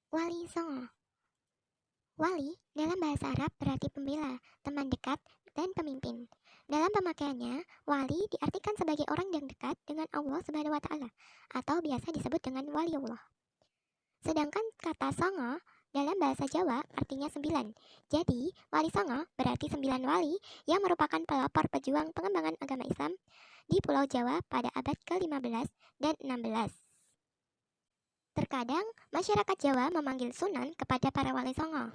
Wali Songo. Wali dalam bahasa Arab berarti pembela, teman dekat, dan pemimpin. Dalam pemakaiannya, wali diartikan sebagai orang yang dekat dengan Allah Subhanahu wa taala atau biasa disebut dengan waliullah. Sedangkan kata songo dalam bahasa Jawa artinya sembilan. Jadi, wali songo berarti sembilan wali yang merupakan pelopor pejuang pengembangan agama Islam di Pulau Jawa pada abad ke-15 dan 16. Terkadang, masyarakat Jawa memanggil Sunan kepada para wali songo.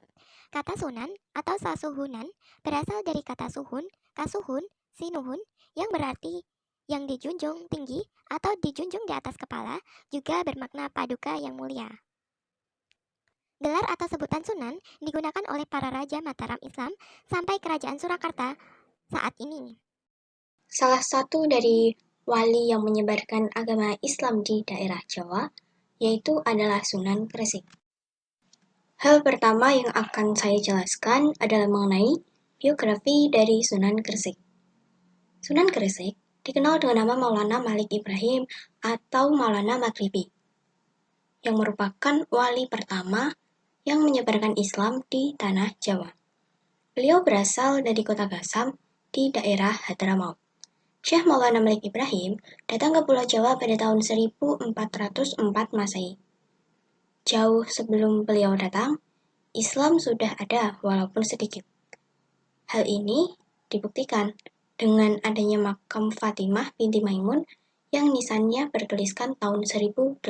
Kata Sunan atau Sasuhunan berasal dari kata suhun, kasuhun, sinuhun yang berarti yang dijunjung tinggi atau dijunjung di atas kepala, juga bermakna paduka yang mulia. Gelar atau sebutan Sunan digunakan oleh para raja Mataram Islam sampai kerajaan Surakarta saat ini. Salah satu dari wali yang menyebarkan agama Islam di daerah Jawa yaitu adalah Sunan Kresik. Hal pertama yang akan saya jelaskan adalah mengenai biografi dari Sunan Kresik. Sunan Kresik dikenal dengan nama Maulana Malik Ibrahim atau Maulana Maghribi, yang merupakan wali pertama yang menyebarkan Islam di tanah Jawa. Beliau berasal dari kota Gasam di daerah Hadramaut. Syekh Maulana Malik Ibrahim datang ke Pulau Jawa pada tahun 1404 Masehi. Jauh sebelum beliau datang, Islam sudah ada walaupun sedikit. Hal ini dibuktikan dengan adanya makam Fatimah binti Maimun yang nisannya bertuliskan tahun 1082.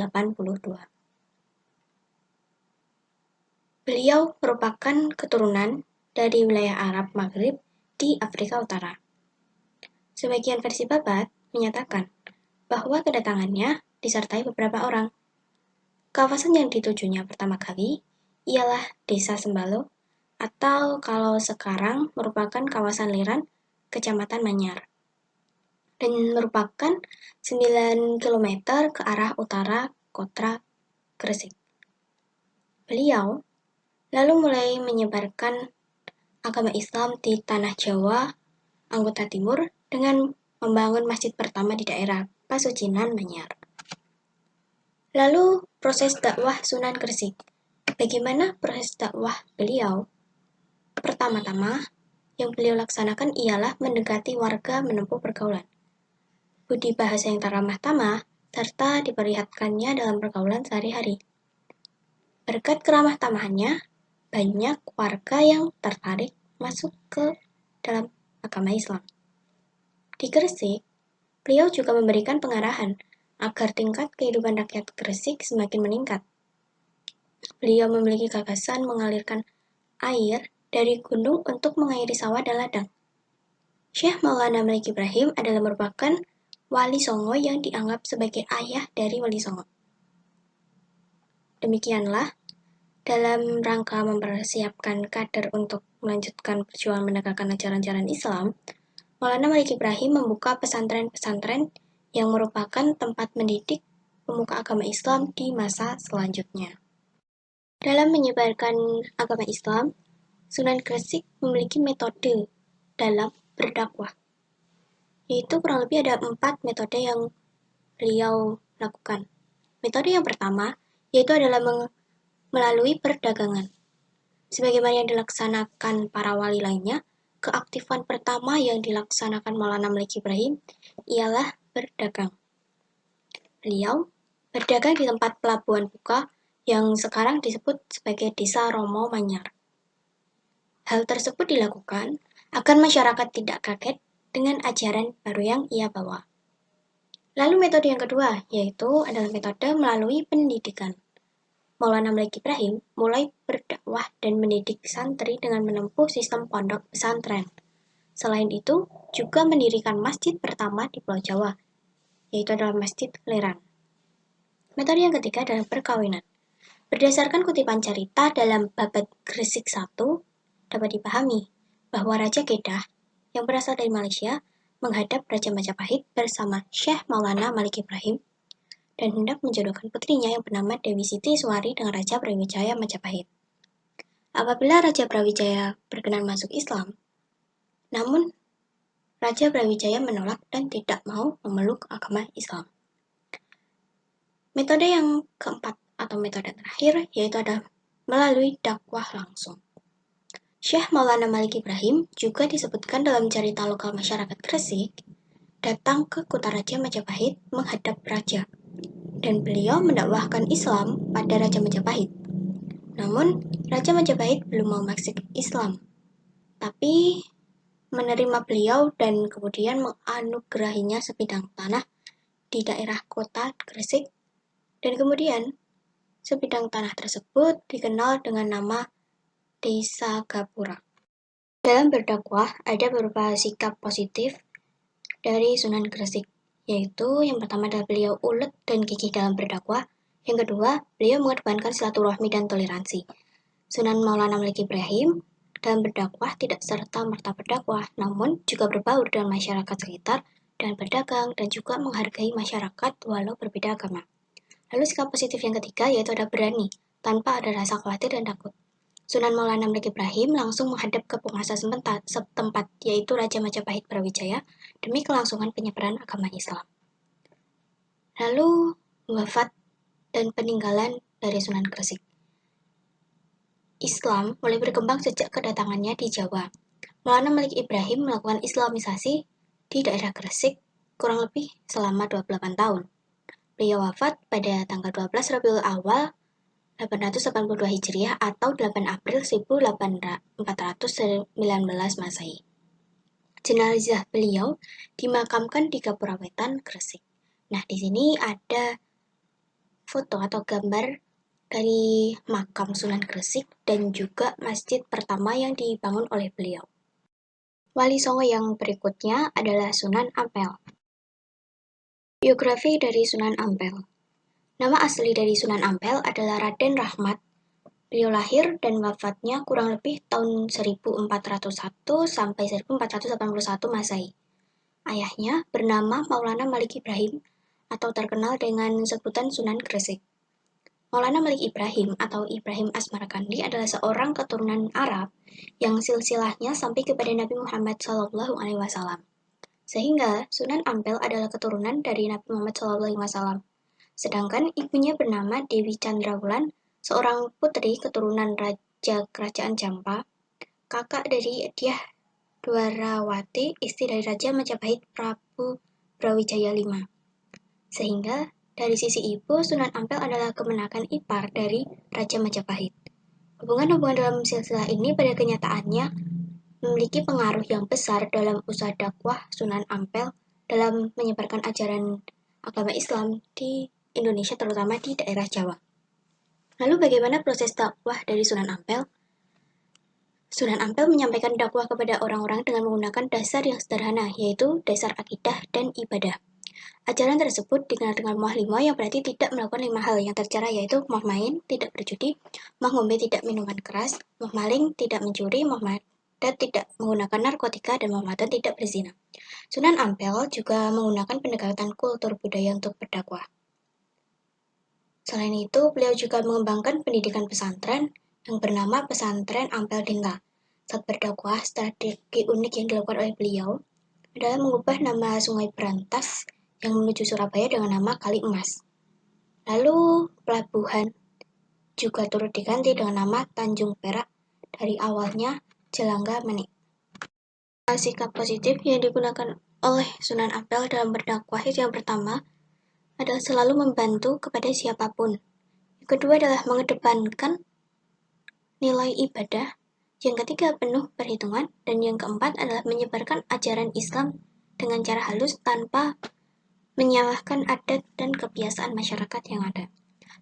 Beliau merupakan keturunan dari wilayah Arab Maghrib di Afrika Utara. Sebagian versi Babat menyatakan bahwa kedatangannya disertai beberapa orang. Kawasan yang ditujunya pertama kali ialah Desa Sembalo atau kalau sekarang merupakan kawasan Liran, Kecamatan Manyar, dan merupakan 9 km ke arah utara kota Gresik. Beliau lalu mulai menyebarkan agama Islam di tanah Jawa, anggota timur, dengan membangun masjid pertama di daerah Pasucinan Manyar. Lalu proses dakwah Sunan Gresik. Bagaimana proses dakwah beliau? Pertama-tama, yang beliau laksanakan ialah mendekati warga menempuh pergaulan. Budi bahasa yang ramah tamah, serta diperlihatkannya dalam pergaulan sehari-hari. Berkat keramah tamahannya, banyak warga yang tertarik masuk ke dalam agama Islam. Di Gresik, beliau juga memberikan pengarahan agar tingkat kehidupan rakyat Gresik semakin meningkat. Beliau memiliki gagasan mengalirkan air dari gunung untuk mengairi sawah dan ladang. Syekh Maulana Malik Ibrahim adalah merupakan wali songo yang dianggap sebagai ayah dari wali songo. Demikianlah, dalam rangka mempersiapkan kader untuk melanjutkan perjuangan menegakkan ajaran-ajaran Islam, Maulana Malik Ibrahim membuka pesantren-pesantren yang merupakan tempat mendidik pemuka agama Islam di masa selanjutnya. Dalam menyebarkan agama Islam, Sunan Gresik memiliki metode dalam berdakwah, yaitu kurang lebih ada 4 metode yang beliau lakukan. Metode yang pertama yaitu adalah melalui perdagangan. Sebagaimana yang dilaksanakan para wali lainnya, keaktifan pertama yang dilaksanakan Maulana Malik Ibrahim ialah berdagang. Beliau berdagang di tempat pelabuhan buka yang sekarang disebut sebagai Desa Romo Manyar. Hal tersebut dilakukan agar masyarakat tidak kaget dengan ajaran baru yang ia bawa. Lalu metode yang kedua yaitu adalah metode melalui pendidikan. Maulana Malik Ibrahim mulai berdakwah dan mendidik santri dengan menempuh sistem pondok pesantren. Selain itu, juga mendirikan masjid pertama di Pulau Jawa, yaitu adalah Masjid Leran. Metode yang ketiga adalah perkawinan. Berdasarkan kutipan cerita dalam Babad Gresik 1, dapat dipahami bahwa Raja Kedah yang berasal dari Malaysia menghadap Raja Majapahit bersama Syekh Maulana Malik Ibrahim dan hendak menjodohkan putrinya yang bernama Dewi Siti Suwari dengan Raja Brawijaya Majapahit. Apabila Raja Brawijaya berkenan masuk Islam, namun Raja Brawijaya menolak dan tidak mau memeluk agama Islam. Metode yang keempat atau metode terakhir yaitu adalah melalui dakwah langsung. Syekh Maulana Malik Ibrahim juga disebutkan dalam cerita lokal masyarakat Gresik, datang ke Kutaraja Majapahit menghadap raja, dan beliau mendakwahkan Islam pada Raja Majapahit. Namun, Raja Majapahit belum mau masuk Islam, tapi menerima beliau dan kemudian menganugerahinya sebidang tanah di daerah kota Gresik, dan kemudian sebidang tanah tersebut dikenal dengan nama Desa Gapura. Dalam berdakwah, ada beberapa sikap positif dari Sunan Gresik, yaitu yang pertama adalah beliau ulet dan gigih dalam berdakwah, yang kedua, beliau mengedepankan silaturahmi dan toleransi. Sunan Maulana Malik Ibrahim dalam berdakwah tidak serta-merta berdakwah, namun juga berbaur dengan masyarakat sekitar dan berdagang dan juga menghargai masyarakat walau berbeda agama. Lalu sikap positif yang ketiga yaitu ada berani, tanpa ada rasa khawatir dan takut. Sunan Maulana Malik Ibrahim langsung menghadap ke penguasa setempat, yaitu Raja Majapahit Brawijaya, demi kelangsungan penyebaran agama Islam. Lalu, wafat dan peninggalan dari Sunan Gresik. Islam mulai berkembang sejak kedatangannya di Jawa. Maulana Malik Ibrahim melakukan Islamisasi di daerah Gresik kurang lebih selama 28 tahun. Beliau wafat pada tanggal 12 Rabiul Awal 882 Hijriah atau 8 April 1419 Masehi. Jenazah beliau dimakamkan di Gapura Wetan, Gresik. Nah, di sini ada foto atau gambar dari makam Sunan Gresik dan juga masjid pertama yang dibangun oleh beliau. Wali Songo yang berikutnya adalah Sunan Ampel. Biografi dari Sunan Ampel. Nama asli dari Sunan Ampel adalah Raden Rahmat. Beliau lahir dan wafatnya kurang lebih tahun 1401 sampai 1481 Masehi. Ayahnya bernama Maulana Malik Ibrahim atau terkenal dengan sebutan Sunan Gresik. Maulana Malik Ibrahim atau Ibrahim Asmarakandi adalah seorang keturunan Arab yang silsilahnya sampai kepada Nabi Muhammad SAW. Sehingga Sunan Ampel adalah keturunan dari Nabi Muhammad SAW. Sedangkan ibunya bernama Dewi Chandrawulan, seorang putri keturunan Raja Kerajaan Jampa, kakak dari Dyah Dwarawati, istri dari Raja Majapahit Prabu Brawijaya V. Sehingga dari sisi ibu, Sunan Ampel adalah kemenakan ipar dari Raja Majapahit. Hubungan-hubungan dalam silsilah ini pada kenyataannya memiliki pengaruh yang besar dalam usaha dakwah Sunan Ampel dalam menyebarkan ajaran agama Islam di Indonesia, terutama di daerah Jawa. Lalu bagaimana proses dakwah dari Sunan Ampel? Sunan Ampel menyampaikan dakwah kepada orang-orang dengan menggunakan dasar yang sederhana, yaitu dasar akidah dan ibadah. Ajaran tersebut dikenal dengan muah lima, yang berarti tidak melakukan 5 hal yang tercara, yaitu muah main, tidak berjudi, muah ngombe, tidak minuman keras, muah maling, tidak mencuri, muah madat, tidak menggunakan narkotika, dan muah madan, tidak berzina. Sunan Ampel juga menggunakan pendekatan kultur budaya untuk berdakwah. Selain itu, beliau juga mengembangkan pendidikan pesantren yang bernama Pesantren Ampel Denta. Saat berdakwah, strategi unik yang dilakukan oleh beliau adalah mengubah nama Sungai Berantas yang menuju Surabaya dengan nama Kali Emas. Lalu, pelabuhan juga turut diganti dengan nama Tanjung Perak dari awalnya Jelangga Manik. Sikap positif yang digunakan oleh Sunan Ampel dalam berdakwah yang pertama adalah selalu membantu kepada siapapun. Yang kedua adalah mengedepankan nilai ibadah. Yang ketiga penuh perhitungan. Dan yang keempat adalah menyebarkan ajaran Islam dengan cara halus tanpa menyalahkan adat dan kebiasaan masyarakat yang ada.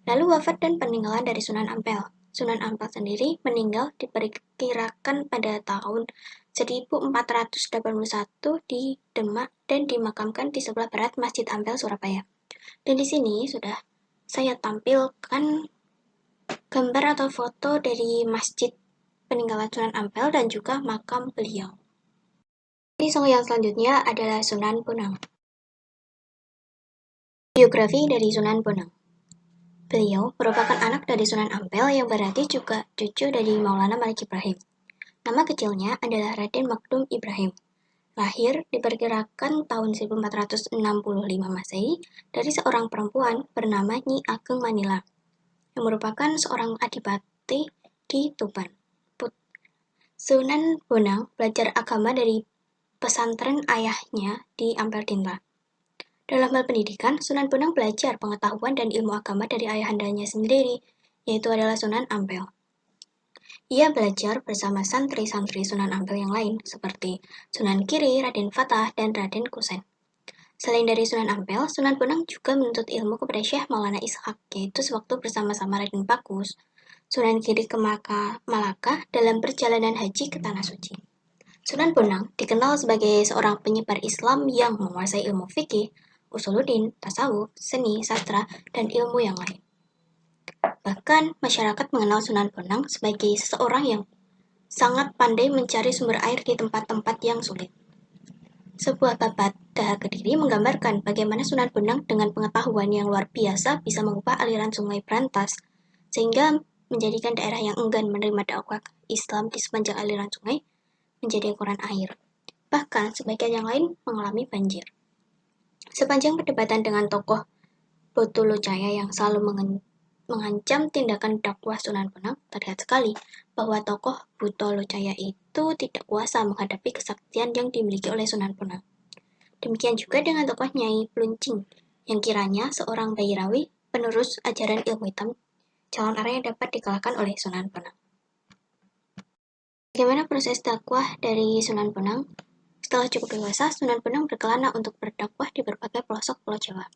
Lalu wafat dan peninggalan dari Sunan Ampel. Sunan Ampel sendiri meninggal diperkirakan pada tahun 1481 di Demak dan dimakamkan di sebelah barat Masjid Ampel, Surabaya. Dan di sini sudah saya tampilkan gambar atau foto dari masjid peninggalan Sunan Ampel dan juga makam beliau. Di Songo yang selanjutnya adalah Sunan Bonang. Biografi dari Sunan Bonang. Beliau merupakan anak dari Sunan Ampel yang berarti juga cucu dari Maulana Malik Ibrahim. Nama kecilnya adalah Raden Makdum Ibrahim. Lahir diperkirakan tahun 1465 Masehi dari seorang perempuan bernama Nyi Ageng Manila, yang merupakan seorang Bakti di Tuban. Sunan Bonang belajar agama dari pesantren ayahnya di Ampel Dinta. Dalam hal pendidikan, Sunan Bonang belajar pengetahuan dan ilmu agama dari ayahandanya sendiri, yaitu adalah Sunan Ampel. Ia belajar bersama santri-santri Sunan Ampel yang lain, seperti Sunan Giri, Raden Fatah, dan Raden Kusen. Selain dari Sunan Ampel, Sunan Bonang juga menuntut ilmu kepada Syekh Maulana Ishak, yaitu sewaktu bersama-sama Raden Bagus, Sunan Giri ke Malaka dalam perjalanan haji ke Tanah Suci. Sunan Bonang dikenal sebagai seorang penyebar Islam yang menguasai ilmu fikih, usuluddin, tasawuf, seni, sastra, dan ilmu yang lain. Bahkan, masyarakat mengenal Sunan Bonang sebagai seseorang yang sangat pandai mencari sumber air di tempat-tempat yang sulit. Sebuah babat Daha Kediri menggambarkan bagaimana Sunan Bonang dengan pengetahuan yang luar biasa bisa mengubah aliran sungai Brantas, sehingga menjadikan daerah yang enggan menerima dakwah Islam di sepanjang aliran sungai menjadi ukuran air. Bahkan, sebagian yang lain mengalami banjir. Sepanjang perdebatan dengan tokoh Botolocaya yang selalu mengancam tindakan dakwah Sunan Bonang, terlihat sekali bahwa tokoh Botolocaya itu tidak kuasa menghadapi kesaktian yang dimiliki oleh Sunan Bonang. Demikian juga dengan tokoh Nyai Pluncing, yang kiranya seorang bayi rawi, penerus ajaran ilmu hitam, calon arah yang dapat dikalahkan oleh Sunan Bonang. Bagaimana proses dakwah dari Sunan Bonang? Setelah cukup dewasa, Sunan Bonang berkelana untuk berdakwah di berbagai pelosok Pulau Jawa.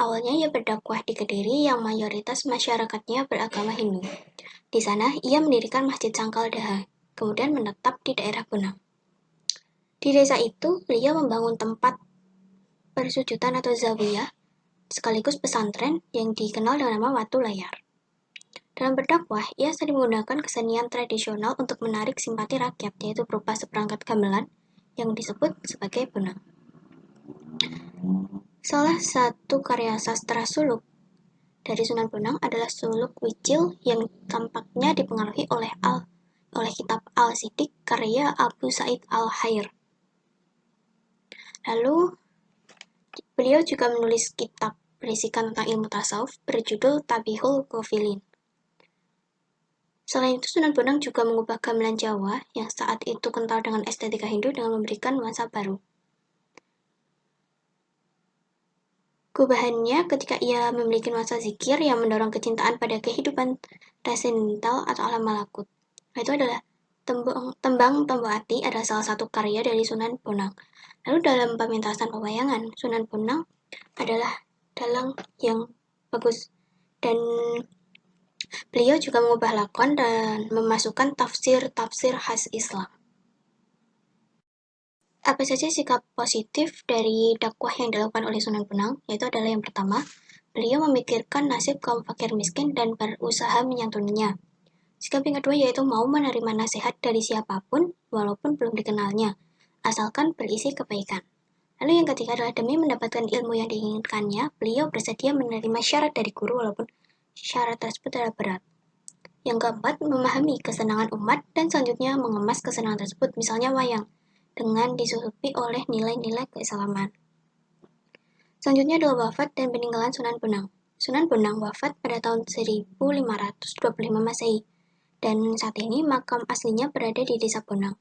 Awalnya ia berdakwah di Kediri yang mayoritas masyarakatnya beragama Hindu. Di sana, ia mendirikan Masjid Sangkal Daha, kemudian menetap di daerah Bonang. Di desa itu, beliau membangun tempat persujudan atau zawiyah, sekaligus pesantren yang dikenal dengan nama Watu Layar. Dalam berdakwah, ia sering menggunakan kesenian tradisional untuk menarik simpati rakyat, yaitu berupa seperangkat gamelan yang disebut sebagai bonang. Salah satu karya sastra suluk dari Sunan Bonang adalah suluk Wicil yang tampaknya dipengaruhi oleh kitab Al-Siddiq karya Abu Sa'id Al-Khair. Lalu, beliau juga menulis kitab berisikan tentang ilmu tasawuf berjudul Tabihul Ghafilin. Selain itu, Sunan Bonang juga mengubah gamelan Jawa yang saat itu kental dengan estetika Hindu dengan memberikan nuansa baru. Gubahannya ketika ia memiliki nuansa zikir yang mendorong kecintaan pada kehidupan transcendental atau alam malakut. Itu adalah Tembang Tombok Ati adalah salah satu karya dari Sunan Bonang. Lalu dalam pementasan pewayangan, Sunan Bonang adalah dalang yang bagus, dan beliau juga mengubah lakon dan memasukkan tafsir-tafsir khas Islam. Apa saja sikap positif dari dakwah yang dilakukan oleh Sunan Bonang? Yaitu adalah yang pertama, beliau memikirkan nasib kaum fakir miskin dan berusaha menyantuninya. Sikap yang kedua yaitu mau menerima nasihat dari siapapun walaupun belum dikenalnya, asalkan berisi kebaikan. Lalu yang ketiga adalah demi mendapatkan ilmu yang diinginkannya, beliau bersedia menerima syarat dari guru walaupun syarat tersebut adalah berat. Yang keempat, memahami kesenangan umat dan selanjutnya mengemas kesenangan tersebut, misalnya wayang, dengan disusupi oleh nilai-nilai keislaman. Selanjutnya adalah wafat dan peninggalan Sunan Bonang. Sunan Bonang wafat pada tahun 1525 Masehi, dan saat ini makam aslinya berada di Desa Bonang.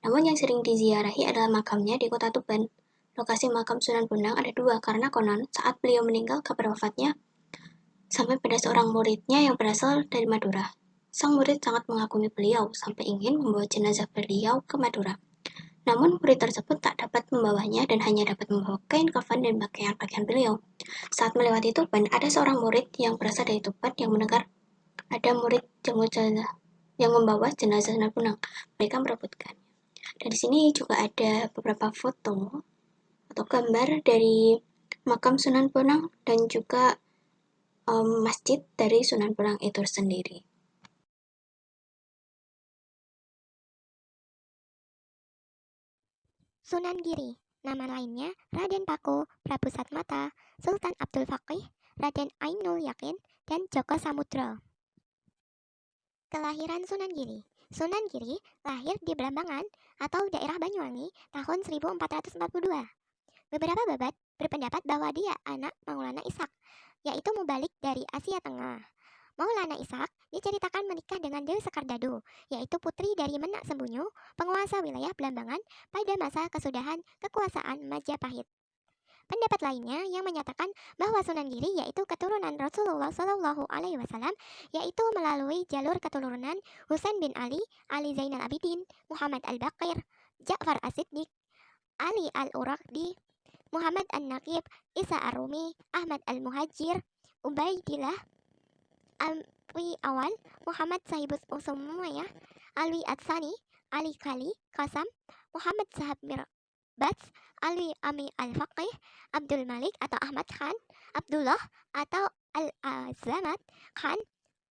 Namun yang sering diziarahi adalah makamnya di Kota Tuban. Lokasi makam Sunan Bonang ada dua karena konon saat beliau meninggal kabar wafatnya sampai pada seorang muridnya yang berasal dari Madura. Sang murid sangat mengagumi beliau sampai ingin membawa jenazah beliau ke Madura. Namun murid tersebut tak dapat membawanya dan hanya dapat membawa kain kafan dan pakaian-pakaian beliau. Saat melewati Tuban, ada seorang murid yang berasal dari Tuban yang mendengar ada murid yang membawa jenazah Sunan Bonang. Mereka merebutkannya. Dan di sini juga ada beberapa foto atau gambar dari makam Sunan Bonang dan juga masjid dari Sunan Bonang itu sendiri. Sunan Giri, nama lainnya Raden Paku, Prabu Satmata, Sultan Abdul Faqih, Raden Ainul Yakin, dan Joko Samudro. Kelahiran Sunan Giri. Sunan Giri lahir di Blambangan atau daerah Banyuwangi tahun 1442. Beberapa babat berpendapat bahwa dia anak Maulana Ishak, yaitu mubalik dari Asia Tengah. Maulana Ishak diceritakan menikah dengan Dewi Sekardado, yaitu putri dari Menak Sembunyo, penguasa wilayah Belambangan pada masa kesudahan kekuasaan Majapahit. Pendapat lainnya yang menyatakan bahwa Sunan Giri yaitu keturunan Rasulullah Shallallahu Alaihi Wasallam, yaitu melalui jalur keturunan Husain bin Ali, Ali Zainal Abidin, Muhammad Al-Baqir, Ja'far As-Siddiq, Ali Al-Uraqdi, Muhammad An-Naqib, Isa Ar-Rumi, Ahmad Al-Muhajir, Ubaidillah, Alwi Awal, Muhammad Sahibus Usumayyah, Alwi Atsani, Ali Kali, Qasam, Muhammad Sahab Bats, Alwi Ami Al-Faqih, Abdul Malik atau Ahmad Khan, Abdullah atau Al-Azamat Khan,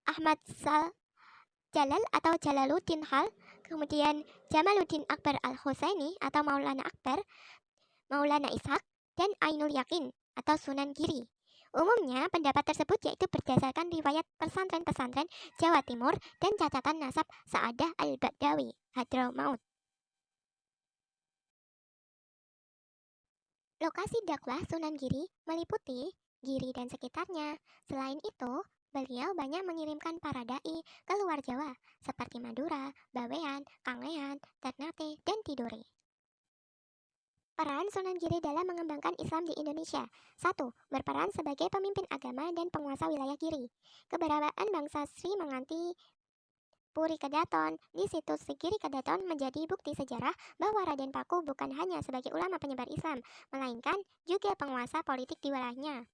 Ahmad Jalal atau Jalaluddin Hal, kemudian Jamaluddin Akbar Al-Husaini atau Maulana Akbar, Maulana Ishak, dan Ainul Yakin atau Sunan Giri. Umumnya, pendapat tersebut yaitu berdasarkan riwayat pesantren-pesantren Jawa Timur dan catatan nasab Sa'adah Al-Badawi, Hadramaut. Lokasi dakwah Sunan Giri meliputi Giri dan sekitarnya. Selain itu, beliau banyak mengirimkan para dai ke luar Jawa, seperti Madura, Bawean, Kangean, Ternate, dan Tidore. Peran Sunan Giri dalam mengembangkan Islam di Indonesia. 1. Berperan sebagai pemimpin agama dan penguasa wilayah Giri. Keberadaan bangsa Sri menganti Puri Kedaton di situs Giri Kedaton menjadi bukti sejarah bahwa Raden Paku bukan hanya sebagai ulama penyebar Islam, melainkan juga penguasa politik di wilayahnya.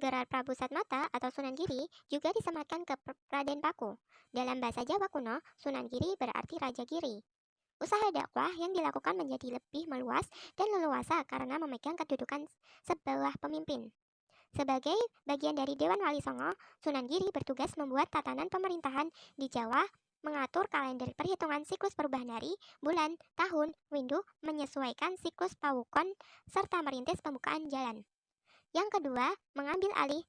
Gelar Prabu Satmata atau Sunan Giri juga disematkan ke Raden Paku. Dalam bahasa Jawa kuno, Sunan Giri berarti Raja Giri. Usaha dakwah yang dilakukan menjadi lebih meluas dan leluasa karena memegang kedudukan sebuah pemimpin. Sebagai bagian dari Dewan Wali Songo, Sunan Giri bertugas membuat tatanan pemerintahan di Jawa, mengatur kalender perhitungan siklus perubahan hari, bulan, tahun, windu, menyesuaikan siklus pawukon, serta merintis pembukaan jalan. Yang kedua, mengambil alih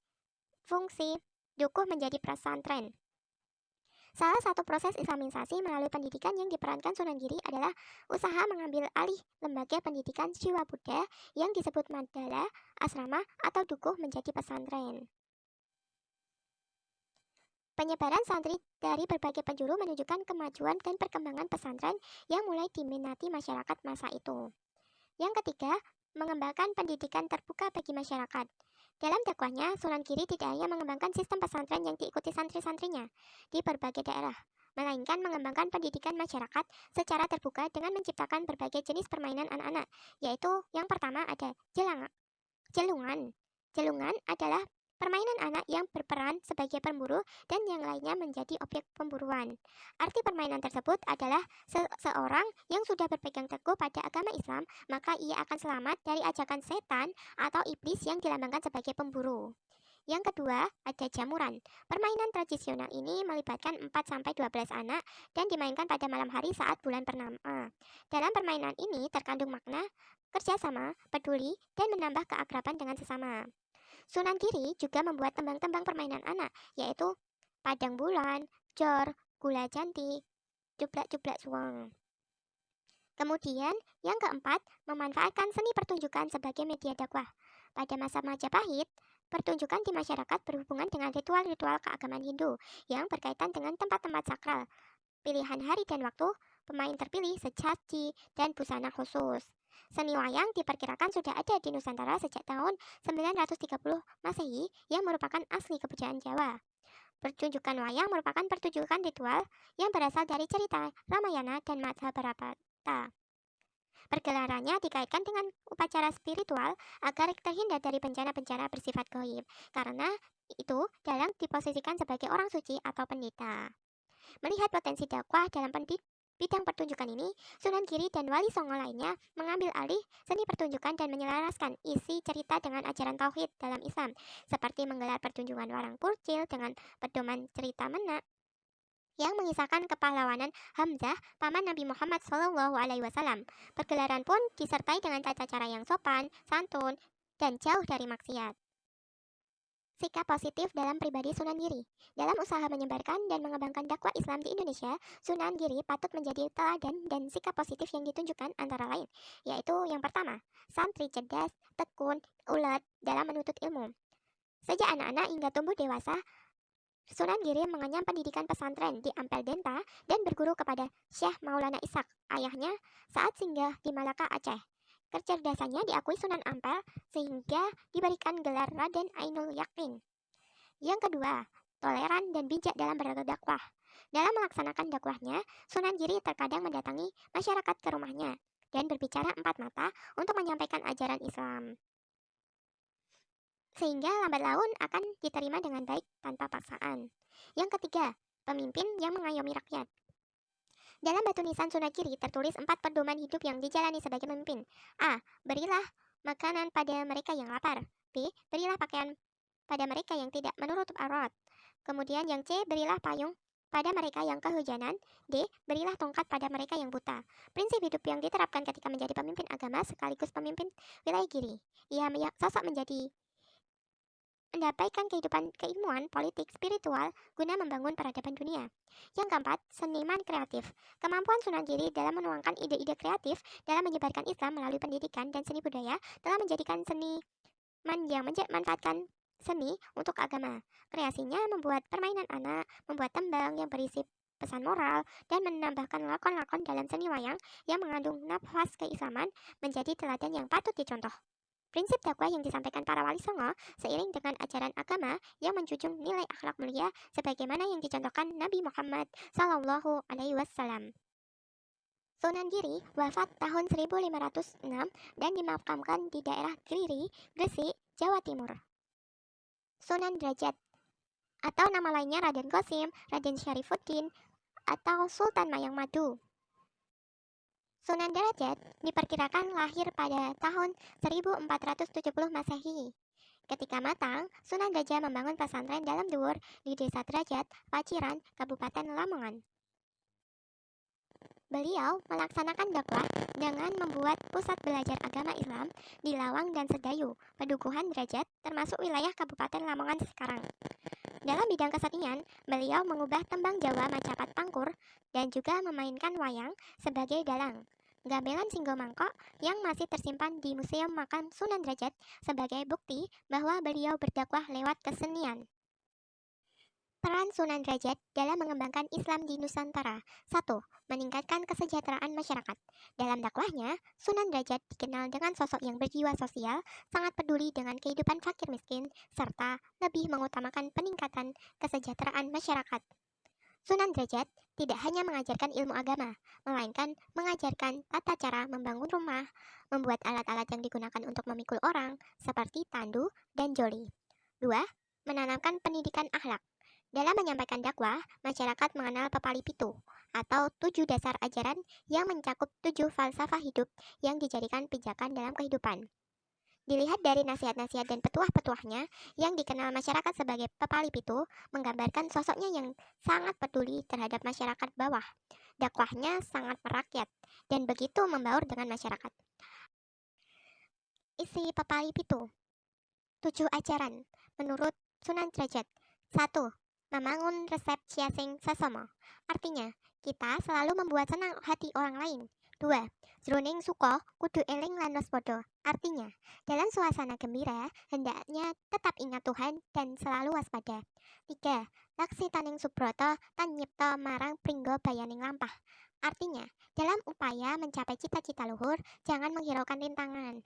fungsi dukuh menjadi pesantren. Salah satu proses islamisasi melalui pendidikan yang diperankan Sunan Giri adalah usaha mengambil alih lembaga pendidikan jiwa Buddha yang disebut mandala, asrama, atau dukuh menjadi pesantren. Penyebaran santri dari berbagai penjuru menunjukkan kemajuan dan perkembangan pesantren yang mulai diminati masyarakat masa itu. Yang ketiga, mengembangkan pendidikan terbuka bagi masyarakat. Dalam dakwahnya, Sunan Giri tidak hanya mengembangkan sistem pesantren yang diikuti santri-santrinya di berbagai daerah, melainkan mengembangkan pendidikan masyarakat secara terbuka dengan menciptakan berbagai jenis permainan anak-anak, yaitu yang pertama ada jelungan. Jelungan adalah permainan anak yang berperan sebagai pemburu dan yang lainnya menjadi objek pemburuan. Arti permainan tersebut adalah seorang yang sudah berpegang teguh pada agama Islam, maka ia akan selamat dari ajakan setan atau iblis yang dilambangkan sebagai pemburu. Yang kedua, ada jamuran. Permainan tradisional ini melibatkan 4-12 anak dan dimainkan pada malam hari saat bulan purnama. Dalam permainan ini terkandung makna kerjasama, peduli, dan menambah keakraban dengan sesama. Sunan Giri juga membuat tembang-tembang permainan anak, yaitu Padang Bulan, Jor, Gula Janti, Cublak-cublak Suwang. Kemudian, yang keempat, memanfaatkan seni pertunjukan sebagai media dakwah. Pada masa Majapahit, pertunjukan di masyarakat berhubungan dengan ritual-ritual keagamaan Hindu yang berkaitan dengan tempat-tempat sakral, pilihan hari dan waktu, pemain terpilih, sesaji, dan busana khusus. Seni wayang diperkirakan sudah ada di Nusantara sejak tahun 930 Masehi yang merupakan asli kebudayaan Jawa. Pertunjukan wayang merupakan pertunjukan ritual yang berasal dari cerita Ramayana dan Mahabharata. Pergelarannya dikaitkan dengan upacara spiritual agar terhindar dari bencana-bencana bersifat gaib. Karena itu dalam diposisikan sebagai orang suci atau pendeta. Melihat potensi dakwah dalam bidang pertunjukan ini, Sunan Giri dan Wali Songo lainnya mengambil alih seni pertunjukan dan menyelaraskan isi cerita dengan ajaran tauhid dalam Islam, seperti menggelar pertunjukan warang purcil dengan pedoman cerita Menak yang mengisahkan kepahlawanan Hamzah, paman Nabi Muhammad SAW. Pergelaran pun disertai dengan tata cara yang sopan, santun, dan jauh dari maksiat. Sikap positif dalam pribadi Sunan Giri. Dalam usaha menyebarkan dan mengembangkan dakwah Islam di Indonesia, Sunan Giri patut menjadi teladan dan sikap positif yang ditunjukkan antara lain, yaitu yang pertama, santri cerdas, tekun, ulet dalam menuntut ilmu. Sejak anak-anak hingga tumbuh dewasa, Sunan Giri mengenyam pendidikan pesantren di Ampel Denta dan berguru kepada Syekh Maulana Ishak, ayahnya, saat singgah di Malaka, Aceh. Kecerdasannya diakui Sunan Ampel sehingga diberikan gelar Raden Ainul Yakin. Yang kedua, toleran dan bijak dalam berdakwah. Dalam melaksanakan dakwahnya, Sunan Giri terkadang mendatangi masyarakat ke rumahnya dan berbicara empat mata untuk menyampaikan ajaran Islam, sehingga lambat laun akan diterima dengan baik tanpa paksaan. Yang ketiga, pemimpin yang mengayomi rakyat. Dalam batu nisan Sunan Giri tertulis 4 pedoman hidup yang dijalani sebagai pemimpin. A. Berilah makanan pada mereka yang lapar. B. Berilah pakaian pada mereka yang tidak menutup aurat. Kemudian yang C. Berilah payung pada mereka yang kehujanan. D. Berilah tongkat pada mereka yang buta. Prinsip hidup yang diterapkan ketika menjadi pemimpin agama sekaligus pemimpin wilayah Giri. Ia sosok mendapatkan kehidupan keilmuan, politik, spiritual, guna membangun peradaban dunia. Yang keempat, seniman kreatif. Kemampuan Sunan Giri dalam menuangkan ide-ide kreatif dalam menyebarkan Islam melalui pendidikan dan seni budaya telah menjadikan seniman yang memanfaatkan seni untuk agama. Kreasinya membuat permainan anak, membuat tembang yang berisi pesan moral, dan menambahkan lakon-lakon dalam seni wayang yang mengandung nafas keislaman menjadi teladan yang patut dicontoh. Prinsip dakwah yang disampaikan para wali songo seiring dengan ajaran agama yang menjunjung nilai akhlak mulia sebagaimana yang dicontohkan Nabi Muhammad SAW. Sunan Giri wafat tahun 1506 dan dimakamkan di daerah Giri, Gresik, Jawa Timur. Sunan Derajat atau nama lainnya Raden Qasim, Raden Syarifuddin, atau Sultan Mayang Madu. Sunan Derajat diperkirakan lahir pada tahun 1470 Masehi. Ketika matang, Sunan Gajah membangun pesantren dalam Duwur di Desa Derajat, Paciran, Kabupaten Lamongan. Beliau melaksanakan dakwah dengan membuat pusat belajar agama Islam di Lawang dan Sedayu, Pedukuhan Derajat, termasuk wilayah Kabupaten Lamongan sekarang. Dalam bidang kesenian, beliau mengubah tembang Jawa Macapat Pangkur dan juga memainkan wayang sebagai dalang. Gamelan Singgo Mangkok yang masih tersimpan di Museum Makam Sunan Derajat sebagai bukti bahwa beliau berdakwah lewat kesenian. Peran Sunan Derajat dalam mengembangkan Islam di Nusantara. 1. Meningkatkan kesejahteraan masyarakat. Dalam dakwahnya, Sunan Derajat dikenal dengan sosok yang berjiwa sosial, sangat peduli dengan kehidupan fakir miskin, serta lebih mengutamakan peningkatan kesejahteraan masyarakat. Sunan Derajat tidak hanya mengajarkan ilmu agama, melainkan mengajarkan tata cara membangun rumah, membuat alat-alat yang digunakan untuk memikul orang, seperti tandu dan joli. 2. Menanamkan pendidikan akhlak. Dalam menyampaikan dakwah, masyarakat mengenal Pepali Pitu, atau 7 dasar ajaran yang mencakup 7 falsafah hidup yang dijadikan pijakan dalam kehidupan. Dilihat dari nasihat-nasihat dan petuah-petuahnya yang dikenal masyarakat sebagai Pepali Pitu, menggambarkan sosoknya yang sangat peduli terhadap masyarakat bawah. Dakwahnya sangat merakyat dan begitu membaur dengan masyarakat. Isi Pepali Pitu. 7 ajaran menurut Sunan Derajat. 1. Membangun resep ciasing sesama. Artinya, kita selalu membuat senang hati orang lain. 2. Jroning suko kudu eling lan waspada. Artinya, dalam suasana gembira, hendaknya tetap ingat Tuhan dan selalu waspada. 3. Laksi taning subroto tan nyipta marang pringgo bayaning lampah. Artinya, dalam upaya mencapai cita-cita luhur, jangan menghiraukan rintangan.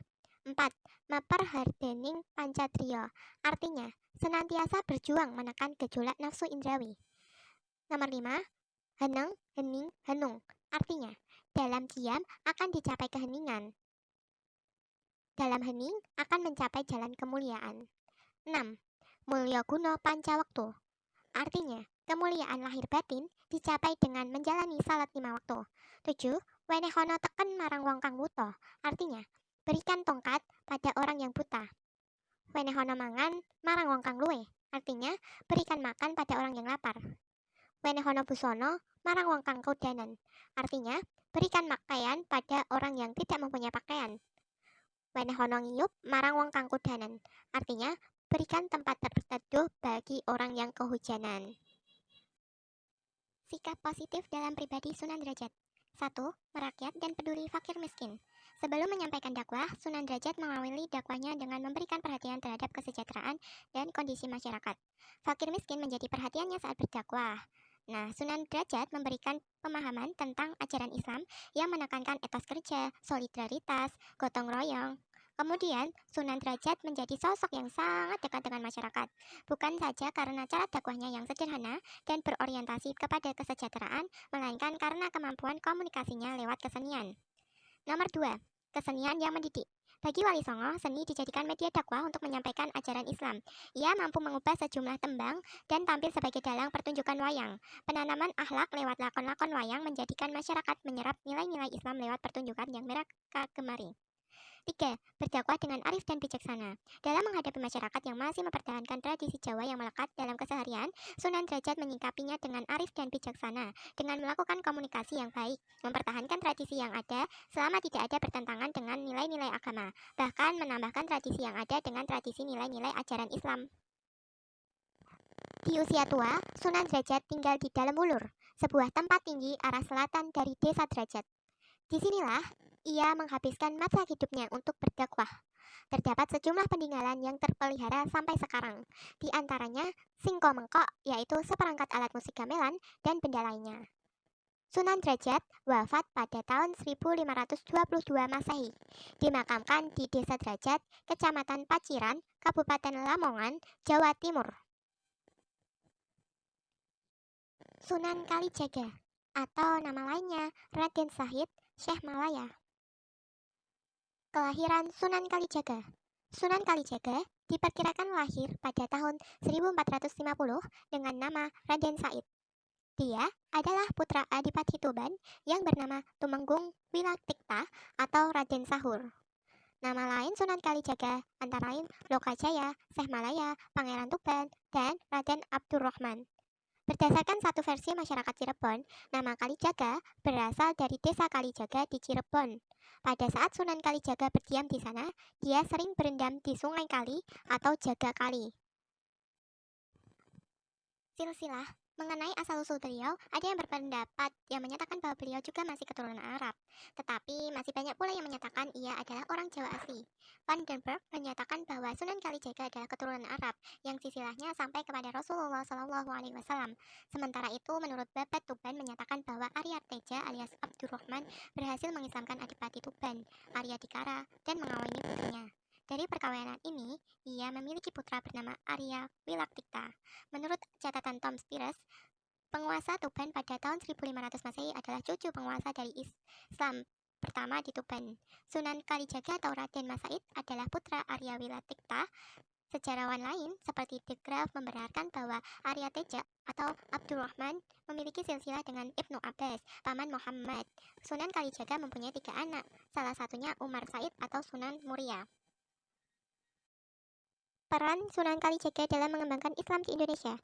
4. Maperhardening pancatria. Artinya, senantiasa berjuang menekan gejolak nafsu indrawi. Nomor 5. Heneng, hening, henung. Artinya, dalam diam akan dicapai keheningan. Dalam hening akan mencapai jalan kemuliaan. 6. Mulya guna pancawaktu. Artinya, kemuliaan lahir batin dicapai dengan menjalani salat 5 waktu. 7. Wenehono teken marang wong kang wuta. Artinya, berikan tongkat pada orang yang buta. Wenehono mangan marang wong kang luwe. Artinya, berikan makan pada orang yang lapar. Wenehono busono marang wong kang kaudanan. Artinya, berikan pakaian pada orang yang tidak mempunyai pakaian. Wenehono ngiyup marang wong kang kudanan. Artinya, berikan tempat berteduh bagi orang yang kehujanan. Sikap positif dalam pribadi Sunan Derajat. 1. Merakyat dan peduli fakir miskin. Sebelum menyampaikan dakwah, Sunan Derajat mengawali dakwahnya dengan memberikan perhatian terhadap kesejahteraan dan kondisi masyarakat. Fakir miskin menjadi perhatiannya saat berdakwah. Nah, Sunan Derajat memberikan pemahaman tentang ajaran Islam yang menekankan etos kerja, solidaritas, gotong royong. Kemudian, Sunan Derajat menjadi sosok yang sangat dekat dengan masyarakat, bukan saja karena cara dakwahnya yang sederhana dan berorientasi kepada kesejahteraan, melainkan karena kemampuan komunikasinya lewat kesenian. Nomor 2. Kesenian yang mendidik. Bagi Wali Songo, seni dijadikan media dakwah untuk menyampaikan ajaran Islam. Ia mampu mengubah sejumlah tembang dan tampil sebagai dalang pertunjukan wayang. Penanaman akhlak lewat lakon-lakon wayang menjadikan masyarakat menyerap nilai-nilai Islam lewat pertunjukan yang mereka gemari. 3. Berdakwah dengan arif dan bijaksana. Dalam menghadapi masyarakat yang masih mempertahankan tradisi Jawa yang melekat dalam keseharian, Sunan Derajat menyikapinya dengan arif dan bijaksana, dengan melakukan komunikasi yang baik, mempertahankan tradisi yang ada selama tidak ada bertentangan dengan nilai-nilai agama, bahkan menambahkan tradisi yang ada dengan tradisi nilai-nilai ajaran Islam. Di usia tua, Sunan Derajat tinggal di Dalam Wulur, sebuah tempat tinggi arah selatan dari Desa Derajat. Disinilah ia menghabiskan masa hidupnya untuk berdakwah. Terdapat sejumlah peninggalan yang terpelihara sampai sekarang, di antaranya singko mengkok, yaitu seperangkat alat musik gamelan dan benda lainnya. Sunan Derajat wafat pada tahun 1522 Masehi, dimakamkan di Desa Derajat, Kecamatan Paciran, Kabupaten Lamongan, Jawa Timur. Sunan Kalijaga, atau nama lainnya Raden Syahid Syekh Malaya. Kelahiran Sunan Kalijaga. Sunan Kalijaga diperkirakan lahir pada tahun 1450 dengan nama Raden Said. Dia adalah putra Adipati Tuban yang bernama Tumenggung Wilatikta atau Raden Sahur. Nama lain Sunan Kalijaga antara lain Lokajaya, Syekh Malaya, Pangeran Tuban, dan Raden Abdurrahman. Berdasarkan satu versi masyarakat Cirebon, nama Kalijaga berasal dari desa Kalijaga di Cirebon. Pada saat Sunan Kalijaga berdiam di sana, dia sering berendam di sungai Kali atau Jaga Kali. Silsilah mengenai asal-usul beliau, ada yang berpendapat yang menyatakan bahwa beliau juga masih keturunan Arab. Tetapi masih banyak pula yang menyatakan ia adalah orang Jawa asli. Van den Berg menyatakan bahwa Sunan Kalijaga adalah keturunan Arab yang silsilahnya sampai kepada Rasulullah SAW. Sementara itu, menurut Babat Tuban menyatakan bahwa Arya Teja alias Abdurrahman berhasil mengislamkan Adipati Tuban, Arya Dikara, dan mengawini putrinya. Dari perkawinan ini, ia memiliki putra bernama Arya Wilaktikta. Menurut catatan Tom Spires, penguasa Tuban pada tahun 1500 Masehi adalah cucu penguasa dari Islam pertama di Tuban. Sunan Kalijaga atau Raden Mas Said adalah putra Arya Wilaktikta. Sejarawan lain seperti De Graaf membenarkan bahwa Arya Teja atau Abdurrahman memiliki silsilah dengan Ibnu Abbas, paman Muhammad. Sunan Kalijaga mempunyai 3 anak, salah satunya Umar Said atau Sunan Muria. Peran Sunan Kalijaga dalam mengembangkan Islam di Indonesia.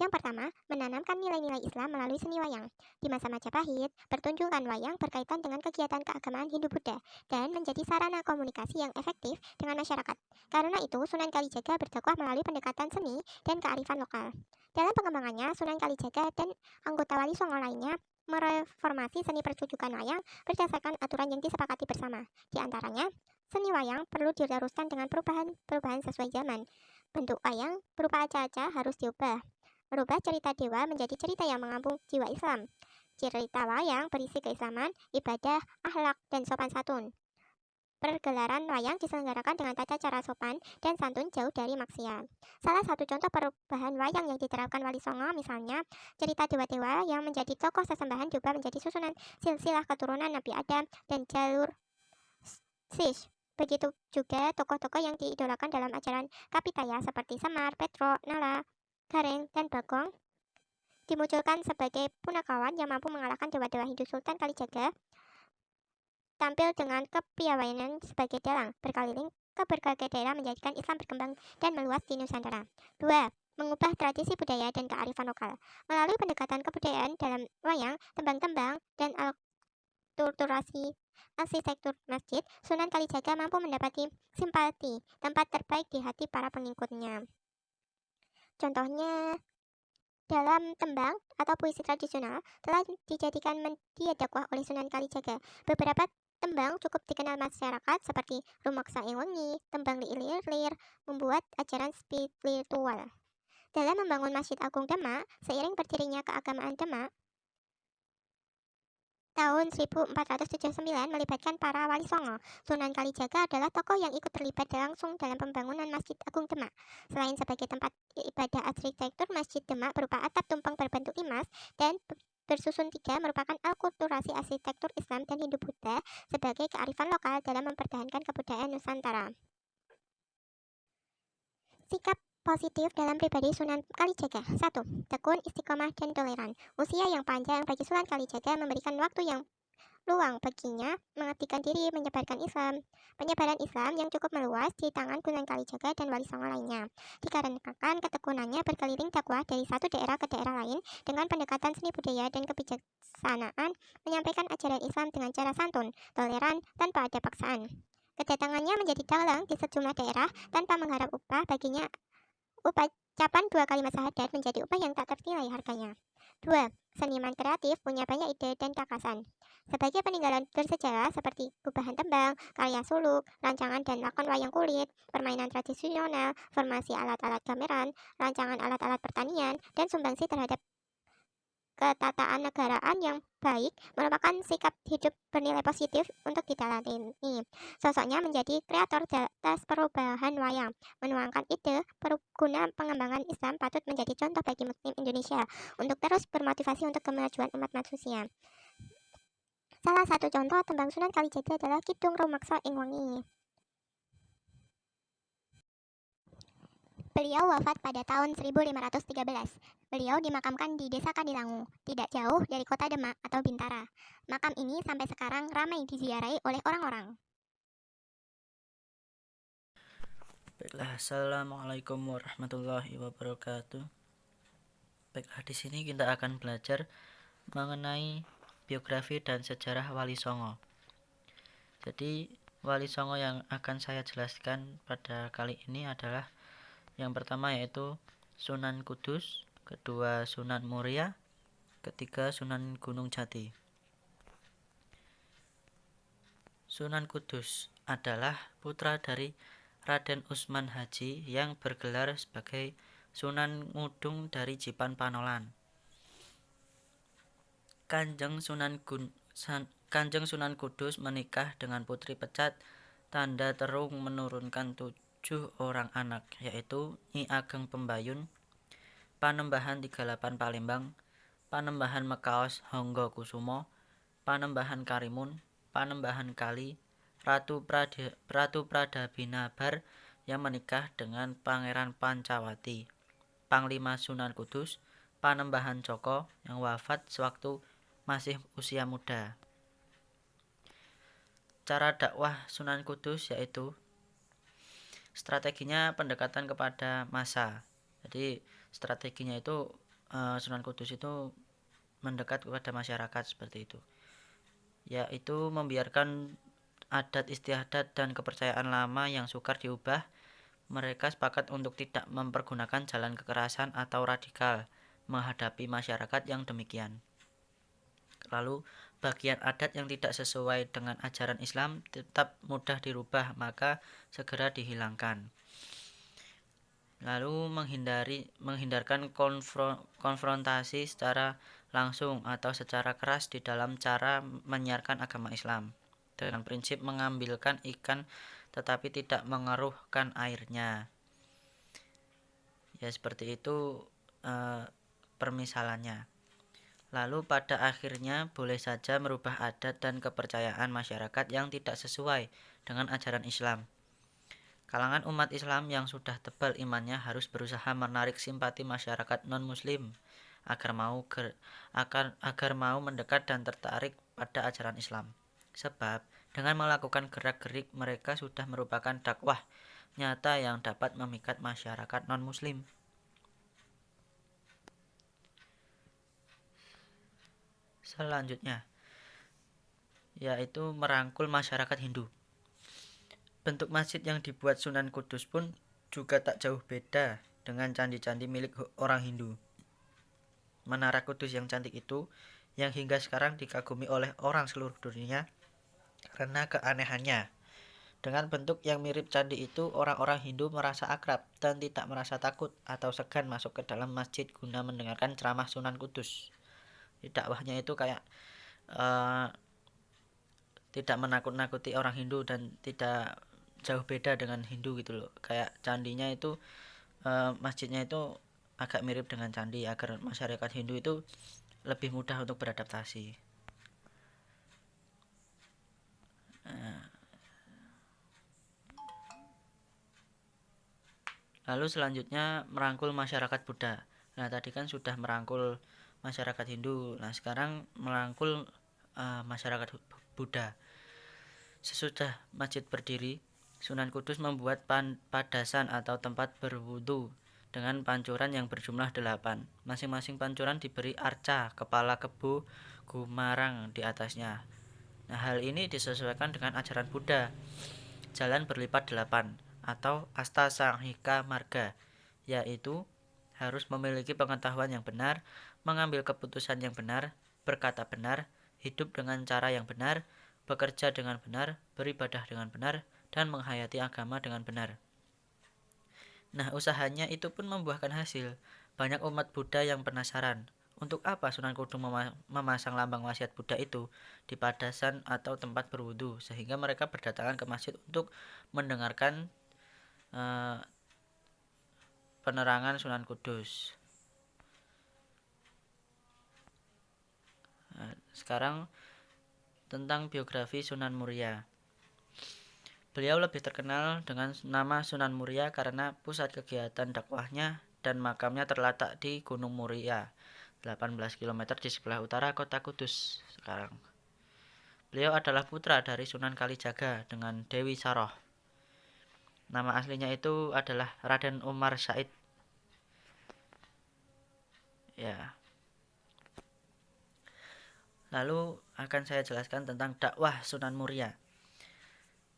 Yang pertama, menanamkan nilai-nilai Islam melalui seni wayang. Di masa Majapahit, pertunjukan wayang berkaitan dengan kegiatan keagamaan Hindu-Buddha dan menjadi sarana komunikasi yang efektif dengan masyarakat. Karena itu, Sunan Kalijaga berdakwah melalui pendekatan seni dan kearifan lokal. Dalam pengembangannya, Sunan Kalijaga dan anggota Wali Songo lainnya mereformasi seni pertunjukan wayang berdasarkan aturan yang disepakati bersama. Di antaranya, seni wayang perlu diluruskan dengan perubahan sesuai zaman. Bentuk wayang berupa aca-aca harus diubah. Merubah cerita dewa menjadi cerita yang mengandung jiwa Islam. Cerita wayang berisi keislaman, ibadah, akhlak, dan sopan santun. Pergelaran wayang diselenggarakan dengan tata cara sopan dan santun jauh dari maksiat. Salah satu contoh perubahan wayang yang diterapkan Wali Songo misalnya cerita dewa-dewa yang menjadi tokoh sesembahan juga menjadi susunan silsilah keturunan Nabi Adam dan jalur Sish. Begitu juga tokoh-tokoh yang diidolakan dalam ajaran Kapitaya seperti Semar, Petro, Nala, Gareng, dan Bagong dimunculkan sebagai punakawan yang mampu mengalahkan dewa-dewa Hindu. Sultan Kalijaga tampil dengan kepiawaian sebagai dalang, berkeliling ke berbagai daerah menjadikan Islam berkembang dan meluas di Nusantara. 2. Mengubah tradisi budaya dan kearifan lokal. Melalui pendekatan kebudayaan dalam wayang, tembang-tembang, dan akulturasi arsitektur masjid, Sunan Kalijaga mampu mendapati simpati, tempat terbaik di hati para pengikutnya. Contohnya, dalam tembang atau puisi tradisional telah dijadikan media dakwah oleh Sunan Kalijaga. Beberapa Tembang cukup dikenal masyarakat seperti Rumoksa ing Wengi, Tembang Liir-Lir membuat ajaran spiritual. Dalam membangun Masjid Agung Demak, seiring berdirinya keagamaan Demak, tahun 1479 melibatkan para wali songo. Sunan Kalijaga adalah tokoh yang ikut terlibat langsung dalam pembangunan Masjid Agung Demak. Selain sebagai tempat ibadah, arsitektur Masjid Demak berupa atap tumpeng berbentuk limas dan bersusun tiga merupakan akulturasi arsitektur Islam dan Hindu Buddha sebagai kearifan lokal dalam mempertahankan kebudayaan Nusantara. Sikap positif dalam pribadi Sunan Kalijaga. 1. Tekun, istiqomah, dan toleran. Usia yang panjang bagi Sunan Kalijaga memberikan waktu yang luang baginya mengabdikan diri menyebarkan Islam. Penyebaran Islam yang cukup meluas di tangan Sunan Kalijaga dan wali songo lainnya. Dikarenakan ketekunannya berkeliling dakwah dari satu daerah ke daerah lain dengan pendekatan seni budaya dan kebijaksanaan, menyampaikan ajaran Islam dengan cara santun, toleran, tanpa ada paksaan. Kedatangannya menjadi dalang di sejumlah daerah tanpa mengharap upah baginya. Ucapan dua kalimat syahadat menjadi upah yang tak ternilai harganya. 2. Seniman kreatif punya banyak ide dan gagasan. Sebagai peninggalan bersejarah seperti gubahan tembang, karya suluk, rancangan dan lakon wayang kulit, permainan tradisional, formasi alat-alat gamelan, rancangan alat-alat pertanian, dan sumbangsi terhadap ketataan negaraan yang baik merupakan sikap hidup bernilai positif untuk diteladani. Sosoknya menjadi kreator atas perubahan wayang, menuangkan ide guna pengembangan Islam patut menjadi contoh bagi Muslim Indonesia untuk terus bermotivasi untuk kemajuan umat manusia. Salah satu contoh tembang Sunan Kalijaga adalah Kidung Rumaksa ing Wengi. Beliau wafat pada tahun 1513. Beliau dimakamkan di Desa Kadilangu, tidak jauh dari kota Demak atau Bintara. Makam ini sampai sekarang ramai diziarahi oleh orang-orang. Baiklah, assalamualaikum warahmatullahi wabarakatuh. Baiklah, di sini kita akan belajar mengenai biografi dan sejarah Wali Songo. Jadi, Wali Songo yang akan saya jelaskan pada kali ini adalah yang pertama yaitu Sunan Kudus, kedua Sunan Muria, ketiga Sunan Gunung Jati. Sunan Kudus adalah putra dari Raden Usman Haji yang bergelar sebagai Sunan Ngudung dari Jipan Panolan. Kanjeng Sunan Kudus menikah dengan Putri Pecat Tanda Terung menurunkan 7 orang anak, yaitu Nyi Ageng Pembayun, Panembahan 38 Palembang, Panembahan Mekaos Honggo Kusumo, Panembahan Karimun, Panembahan Kali, Ratu Pradabinabar yang menikah dengan Pangeran Pancawati, Panglima Sunan Kudus, Panembahan Joko yang wafat sewaktu masih usia muda. Cara dakwah Sunan Kudus yaitu strateginya pendekatan kepada massa. Jadi strateginya itu Sunan Kudus itu mendekat kepada masyarakat seperti itu, yaitu membiarkan adat istiadat dan kepercayaan lama yang sukar diubah. Mereka sepakat untuk tidak mempergunakan jalan kekerasan atau radikal menghadapi masyarakat yang demikian. Lalu bagian adat yang tidak sesuai dengan ajaran Islam tetap mudah dirubah, maka segera dihilangkan. Lalu menghindarkan konfrontasi secara langsung atau secara keras di dalam cara menyiarkan agama Islam, dengan prinsip mengambilkan ikan tetapi tidak mengeruhkan airnya. Ya, seperti itu permisalannya. Lalu pada akhirnya boleh saja merubah adat dan kepercayaan masyarakat yang tidak sesuai dengan ajaran Islam. Kalangan umat Islam yang sudah tebal imannya harus berusaha menarik simpati masyarakat non-muslim agar mau mendekat dan tertarik pada ajaran Islam. Sebab dengan melakukan gerak-gerik mereka sudah merupakan dakwah nyata yang dapat memikat masyarakat non-muslim. Selanjutnya yaitu merangkul masyarakat Hindu. Bentuk masjid yang dibuat Sunan Kudus pun juga tak jauh beda dengan candi-candi milik orang Hindu. Menara Kudus yang cantik itu, yang hingga sekarang dikagumi oleh orang seluruh dunia, karena keanehannya. Dengan bentuk yang mirip candi itu, orang-orang Hindu merasa akrab dan tidak merasa takut atau segan masuk ke dalam masjid guna mendengarkan ceramah Sunan Kudus. Dakwahnya itu kayak tidak menakut-nakuti orang Hindu dan tidak jauh beda dengan Hindu gitu loh. Kayak candinya itu, masjidnya itu agak mirip dengan candi agar masyarakat Hindu itu lebih mudah untuk beradaptasi. Lalu selanjutnya merangkul masyarakat Buddha. Nah, tadi kan sudah merangkul masyarakat Hindu. Nah, sekarang merangkul masyarakat Buddha. Sesudah masjid berdiri, Sunan Kudus membuat padasan atau tempat berwudu dengan pancuran yang berjumlah 8. Masing-masing pancuran diberi arca kepala kebo gumarang di atasnya. Nah, hal ini disesuaikan dengan ajaran Buddha, jalan berlipat 8 atau Asta Sanghika Marga, yaitu harus memiliki pengetahuan yang benar, mengambil keputusan yang benar, berkata benar, hidup dengan cara yang benar, bekerja dengan benar, beribadah dengan benar, dan menghayati agama dengan benar. Nah, usahanya itu pun membuahkan hasil. Banyak umat Buddha yang penasaran, untuk apa Sunan Kudus memasang lambang wasiat Buddha itu di padasan atau tempat berwudu, sehingga mereka berdatangan ke masjid untuk mendengarkan penerangan Sunan Kudus. Nah, sekarang tentang biografi Sunan Muria. Beliau lebih terkenal dengan nama Sunan Muria karena pusat kegiatan dakwahnya dan makamnya terletak di Gunung Muria, 18 km di sebelah utara kota Kudus sekarang. Beliau adalah putra dari Sunan Kalijaga dengan Dewi Saroh. Nama aslinya itu adalah Raden Umar Said. Ya. Lalu akan saya jelaskan tentang dakwah Sunan Muria.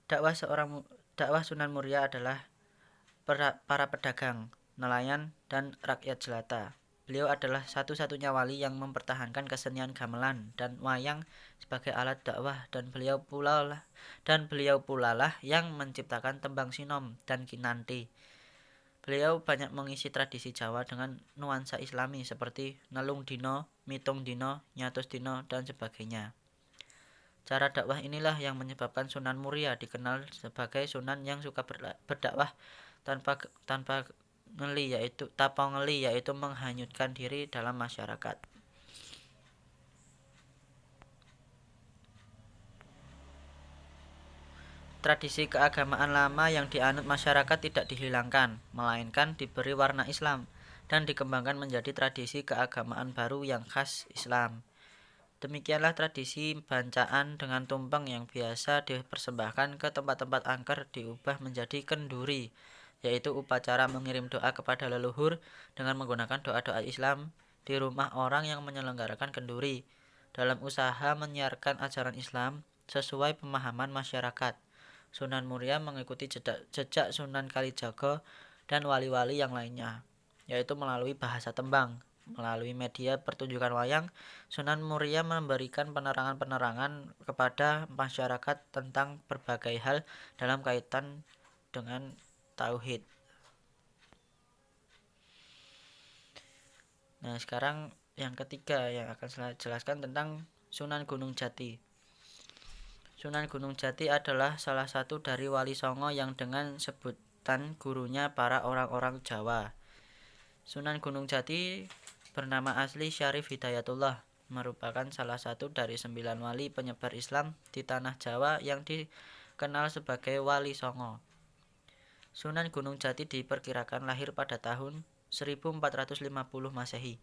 Dakwah Sunan Muria adalah para pedagang, nelayan, dan rakyat jelata. Beliau adalah satu-satunya wali yang mempertahankan kesenian gamelan dan wayang sebagai alat dakwah, dan beliau pula lah yang menciptakan tembang sinom dan kinanti. Beliau banyak mengisi tradisi Jawa dengan nuansa Islami seperti nelung dino, mitung dino, nyatus dino, dan sebagainya. Cara dakwah inilah yang menyebabkan Sunan Muria dikenal sebagai Sunan yang suka berdakwah tanpa ngeli, yaitu menghanyutkan diri dalam masyarakat. Tradisi keagamaan lama yang dianut masyarakat tidak dihilangkan, melainkan diberi warna Islam dan dikembangkan menjadi tradisi keagamaan baru yang khas Islam. Demikianlah tradisi bancaan dengan tumpeng yang biasa dipersembahkan ke tempat-tempat angker diubah menjadi kenduri, yaitu upacara mengirim doa kepada leluhur dengan menggunakan doa-doa Islam di rumah orang yang menyelenggarakan kenduri, dalam usaha menyiarkan ajaran Islam sesuai pemahaman masyarakat. Sunan Muria mengikuti jejak Sunan Kalijaga dan wali-wali yang lainnya, yaitu melalui bahasa tembang. Melalui media pertunjukan wayang, Sunan Muria memberikan penerangan-penerangan kepada masyarakat tentang berbagai hal dalam kaitan dengan tauhid. Nah, sekarang yang ketiga yang akan saya jelaskan tentang Sunan Gunung Jati. Sunan Gunung Jati adalah salah satu dari wali songo yang dengan sebutan gurunya para orang-orang Jawa. Sunan Gunung Jati bernama asli Syarif Hidayatullah, merupakan salah satu dari 9 wali penyebar Islam di tanah Jawa yang dikenal sebagai Wali Songo. Sunan Gunung Jati diperkirakan lahir pada tahun 1450 Masehi.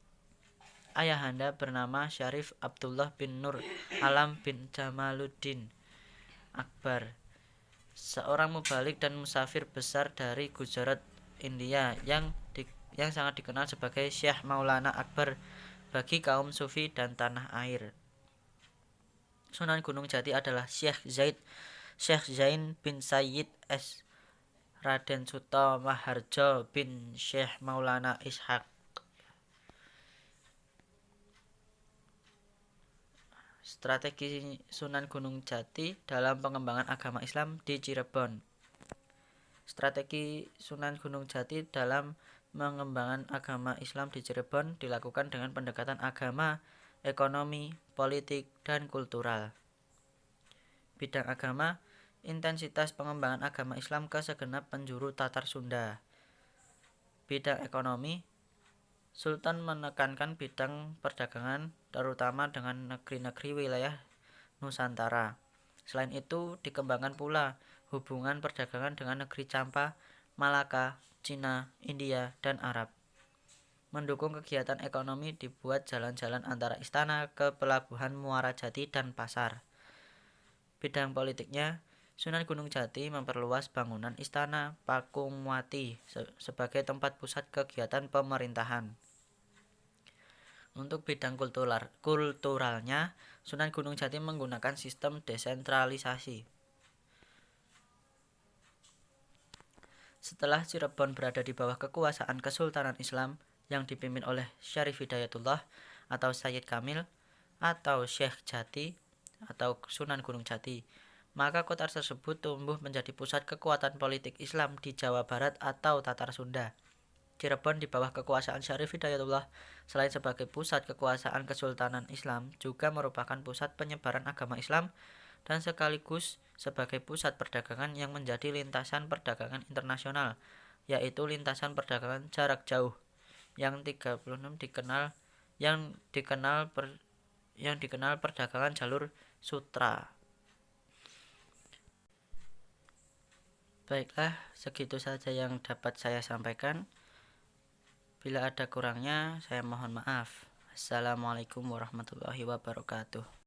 Ayahanda bernama Syarif Abdullah bin Nur Alam bin Jamaluddin Akbar, seorang mubalik dan musafir besar dari Gujarat, India yang sangat dikenal sebagai Syekh Maulana Akbar bagi kaum sufi dan tanah air. Sunan Gunung Jati adalah Syekh Zain bin Sayyid S. Raden Suto Maharjo bin Syekh Maulana Ishaq. Strategi Sunan Gunung Jati dalam pengembangan agama Islam di Cirebon. Strategi Sunan Gunung Jati dalam pengembangan agama Islam di Cirebon dilakukan dengan pendekatan agama, ekonomi, politik, dan kultural. Bidang agama, intensitas pengembangan agama Islam ke segenap penjuru Tatar Sunda. Bidang ekonomi, Sultan menekankan bidang perdagangan terutama dengan negeri-negeri wilayah Nusantara. Selain itu, dikembangkan pula hubungan perdagangan dengan negeri Campa, Malaka, Cina, India, dan Arab. Mendukung kegiatan ekonomi dibuat jalan-jalan antara istana ke pelabuhan Muara Jati dan pasar. Bidang politiknya, Sunan Gunung Jati memperluas bangunan istana Pakumwati sebagai tempat pusat kegiatan pemerintahan. Untuk bidang kulturalnya, Sunan Gunung Jati menggunakan sistem desentralisasi. Setelah Cirebon berada di bawah kekuasaan Kesultanan Islam yang dipimpin oleh Syarif Hidayatullah atau Sayyid Kamil atau Syekh Jati atau Sunan Gunung Jati, maka kota tersebut tumbuh menjadi pusat kekuatan politik Islam di Jawa Barat atau Tatar Sunda. Cirebon di bawah kekuasaan Syarif Hidayatullah selain sebagai pusat kekuasaan Kesultanan Islam juga merupakan pusat penyebaran agama Islam dan sekaligus sebagai pusat perdagangan yang menjadi lintasan perdagangan internasional, yaitu lintasan perdagangan jarak jauh yang 36 dikenal perdagangan jalur sutra. Baiklah, segitu saja yang dapat saya sampaikan. Bila ada kurangnya, saya mohon maaf. Assalamualaikum warahmatullahi wabarakatuh.